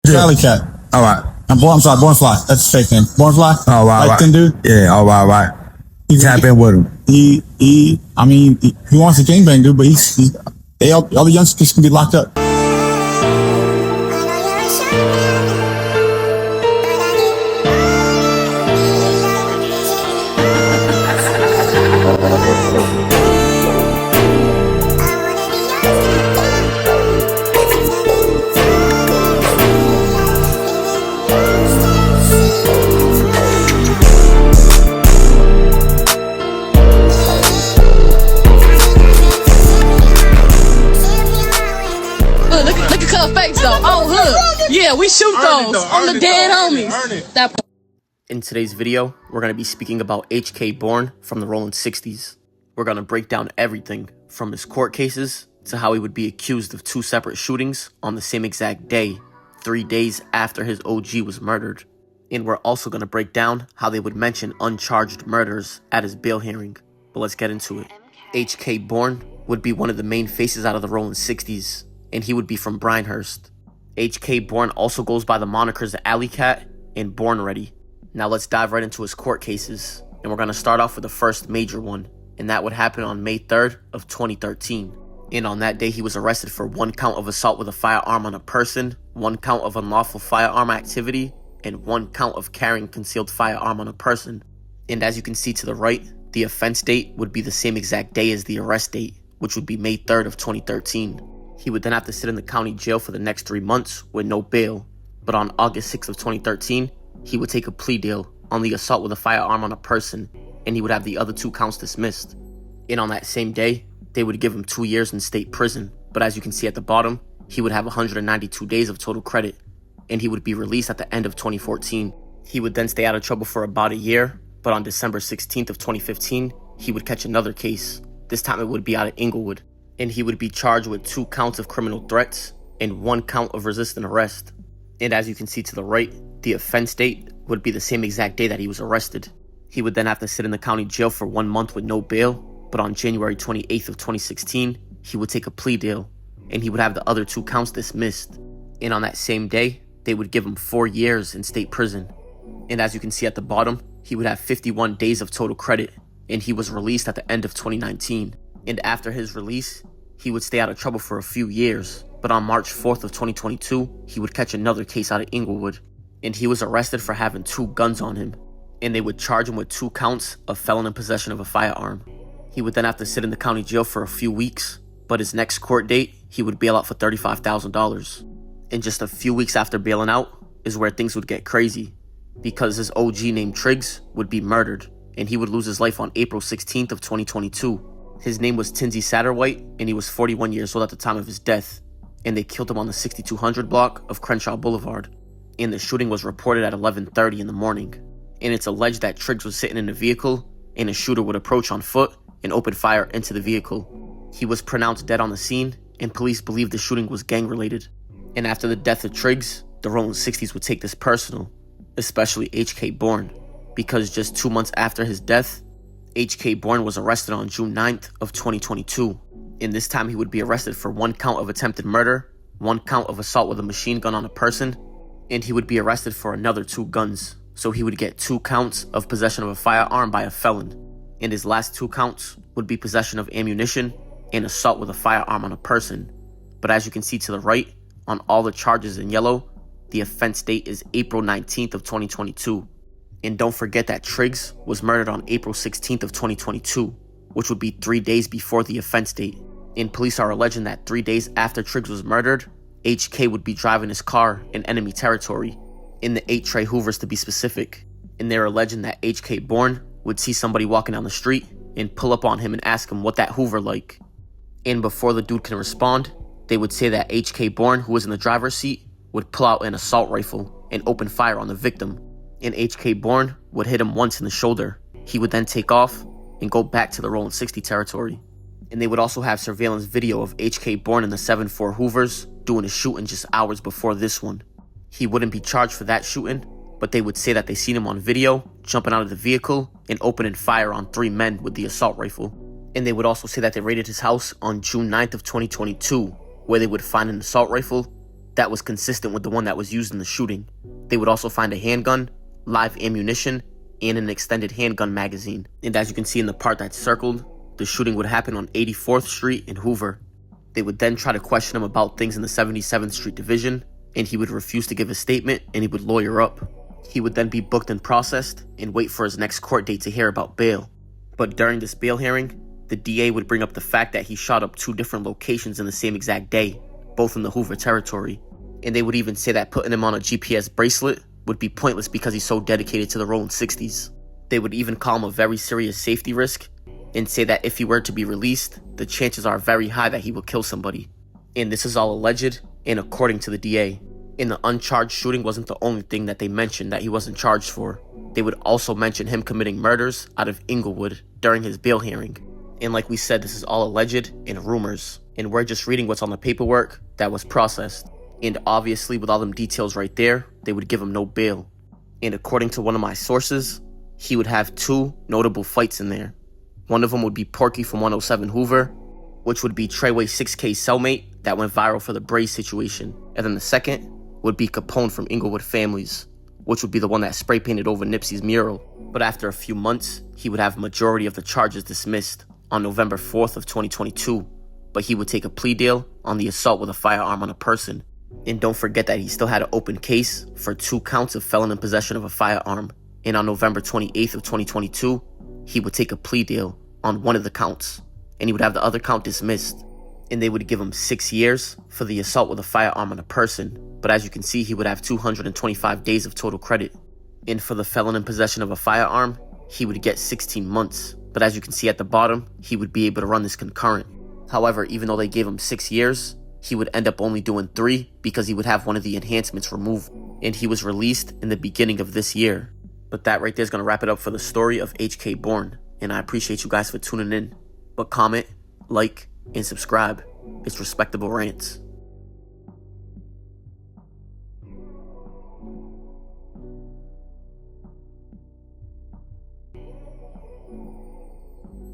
Alley Cat. All right. I'm sorry, Born Fly. That's his fake name. Born Fly? Oh, wow, Like thin dude? Yeah, all right. Tap in with him. He wants to gangbang, dude, but all the youngsters can be locked up. Look at Cub Fakes though. Oh, hood. Yeah, we shoot those on the dead homies. In today's video, we're going to be speaking about HK Born from the Rollin 60s. We're going to break down everything from his court cases to how he would be accused of 2 separate shootings on the same exact day, 3 days after his OG was murdered. And we're also going to break down how they would mention uncharged murders at his bail hearing. But let's get into it. HK Born would be one of the main faces out of the Rollin 60s, and he would be from Brynhurst. HK Born also goes by the monikers Alley Cat and Born Ready. Now let's dive right into his court cases, and we're going to start off with the first major one, and that would happen on May 3rd of 2013. And on that day, he was arrested for 1 count of assault with a firearm on a person, 1 count of unlawful firearm activity, and 1 count of carrying concealed firearm on a person. And as you can see to the right, the offense date would be the same exact day as the arrest date, which would be May 3rd of 2013. He would then have to sit in the county jail for the next 3 months with no bail. But on August 6th of 2013, he would take a plea deal on the assault with a firearm on a person, and he would have the other 2 counts dismissed. And on that same day, they would give him 2 years in state prison. But as you can see at the bottom, he would have 192 days of total credit, and he would be released at the end of 2014. He would then stay out of trouble for about a year, but on December 16th of 2015, he would catch another case. This time it would be out of Inglewood, and he would be charged with 2 counts of criminal threats and 1 count of resisting arrest. And as you can see to the right, the offense date would be the same exact day that he was arrested. He would then have to sit in the county jail for 1 month with no bail, but on January 28th of 2016, he would take a plea deal, and he would have the other 2 counts dismissed. And on that same day, they would give him 4 years in state prison. And as you can see at the bottom, he would have 51 days of total credit, and he was released at the end of 2019. And after his release, he would stay out of trouble for a few years, but on March 4th of 2022, he would catch another case out of Inglewood, and he was arrested for having 2 guns on him, and they would charge him with 2 counts of felon in possession of a firearm. He would then have to sit in the county jail for a few weeks, but his next court date, he would bail out for $35,000. And just a few weeks after bailing out is where things would get crazy, because his OG named Triggs would be murdered, and he would lose his life on April 16th of 2022. His name was Tingsy Satterwhite, and he was 41 years old at the time of his death, and they killed him on the 6200 block of Crenshaw Boulevard. And the shooting was reported at 11:30 in the morning. And it's alleged that Triggs was sitting in a vehicle, and a shooter would approach on foot and open fire into the vehicle. He was pronounced dead on the scene, and police believe the shooting was gang-related. And after the death of Triggs, the Rollin 60s would take this personal, especially HK Born, because just 2 months after his death, HK Born was arrested on June 9th of 2022. And this time he would be arrested for 1 count of attempted murder, 1 count of assault with a machine gun on a person, and he would be arrested for another 2 guns. So he would get 2 counts of possession of a firearm by a felon. And his last 2 counts would be possession of ammunition and assault with a firearm on a person. But as you can see to the right, on all the charges in yellow, the offense date is April 19th of 2022. And don't forget that Triggs was murdered on April 16th of 2022, which would be 3 days before the offense date. And police are alleging that 3 days after Triggs was murdered, HK would be driving his car in enemy territory, in the 8 Trey Hoovers to be specific. And they're alleging that HK Born would see somebody walking down the street and pull up on him and ask him what that Hoover like. And before the dude can respond, they would say that HK Born, who was in the driver's seat, would pull out an assault rifle and open fire on the victim. And HK Born would hit him once in the shoulder. He would then take off and go back to the Rollin 60 territory. And they would also have surveillance video of HK Born in the 7-4 Hoovers doing a shooting just hours before this one. He wouldn't be charged for that shooting, but they would say that they seen him on video jumping out of the vehicle and opening fire on 3 men with the assault rifle. And they would also say that they raided his house on June 9th of 2022, where they would find an assault rifle that was consistent with the one that was used in the shooting. They would also find a handgun, live ammunition, and an extended handgun magazine. And as you can see in the part that's circled, the shooting would happen on 84th Street in Hoover. They would then try to question him about things in the 77th Street division, and he would refuse to give a statement, and he would lawyer up. He would then be booked and processed and wait for his next court date to hear about bail. But during this bail hearing, the DA would bring up the fact that he shot up 2 different locations in the same exact day, both in the Hoover territory. And they would even say that putting him on a GPS bracelet would be pointless because he's so dedicated to the Rollin 60s. They would even call him a very serious safety risk and say that if he were to be released, the chances are very high that he will kill somebody. And this is all alleged and according to the DA. And the uncharged shooting wasn't the only thing that they mentioned that he wasn't charged for. They would also mention him committing murders out of Inglewood during his bail hearing. And like we said, this is all alleged and rumors. And we're just reading what's on the paperwork that was processed. And obviously, with all them details right there, they would give him no bail. And according to one of my sources, he would have 2 notable fights in there. One of them would be Porky from 107 Hoover, which would be Treyway's 6K cellmate that went viral for the Braze situation. And then the second would be Capone from Inglewood Families, which would be the one that spray painted over Nipsey's mural. But after a few months, he would have majority of the charges dismissed on November 4th of 2022. But he would take a plea deal on the assault with a firearm on a person. And don't forget that he still had an open case for 2 counts of felon in possession of a firearm. And on November 28th of 2022, he would take a plea deal on one of the counts, and he would have the other count dismissed. And they would give him 6 years for the assault with a firearm on a person. But as you can see, he would have 225 days of total credit. And for the felon in possession of a firearm, he would get 16 months. But as you can see at the bottom, he would be able to run this concurrent. However, even though they gave him 6 years, he would end up only doing 3 because he would have one of the enhancements removed. And he was released in the beginning of this year. But that right there is going to wrap it up for the story of HK Born. And I appreciate you guys for tuning in. But comment, like, and subscribe. It's Respectable Rants.